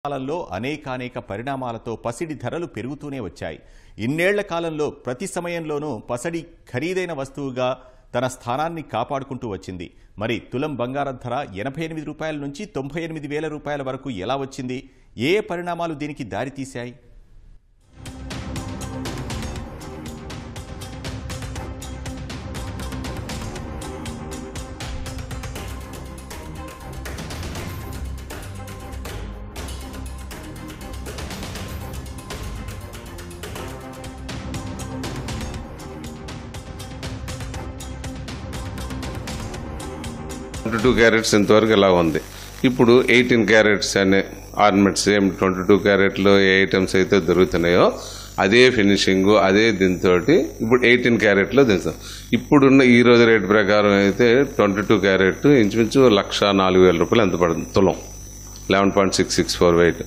కాలంలో అనేక పరిణామాలతో పసిడి ధరలు పెరుగుతూనే వచ్చాయి. ఇన్నేళ్ల కాలంలో ప్రతి సమయంలోనూ పసిడి ఖరీదైన వస్తువుగా తన స్థానాన్ని కాపాడుకుంటూ వచ్చింది. మరి తులం బంగారం ధర 88 రూపాయల నుంచి 98,000 రూపాయల వరకు ఎలా వచ్చింది? ఏ పరిణామాలు దీనికి దారితీశాయి? $22 క్యారెట్స్ ఇంతవరకు ఇలా ఉంది. ఇప్పుడు 18 క్యారెట్స్ అనే ఆర్నమెంట్స్ 22 క్యారెట్లో ఏ ఐటమ్స్ అయితే దొరుకుతున్నాయో అదే ఫినిషింగ్ అదే దీంతో ఇప్పుడు 18 క్యారెట్లో దించాం. ఇప్పుడున్న ఈ రోజు రేటు ప్రకారం అయితే 22 క్యారెట్ ఇంచుమించు 104,000 రూపాయలు ఎంత పడుతుంది తులం, 11.664 వెయిట్.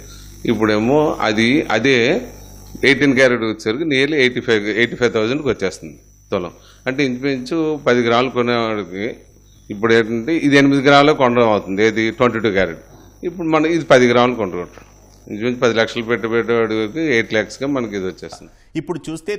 ఇప్పుడేమో అదే 18 క్యారెట్ వచ్చేసరికి నియర్లీ 85,000కి వచ్చేస్తుంది తులం. అంటే ఇంచుమించు 10 గ్రాములు కొనేవాడికి ఇప్పుడు ఏంటంటే ఇది 8 గ్రాములు కొనడం అవుతుంది. ఏది 22 క్యారెట్. ఇప్పుడు మనం ఇది 10 గ్రాములు కొంటుకుంటాం. ఇంచుమించు 10 లక్షలు పెట్టేవాడికి 8 lakhsగా మనకి ఇది వచ్చేస్తుంది. ఇప్పుడు చూస్తే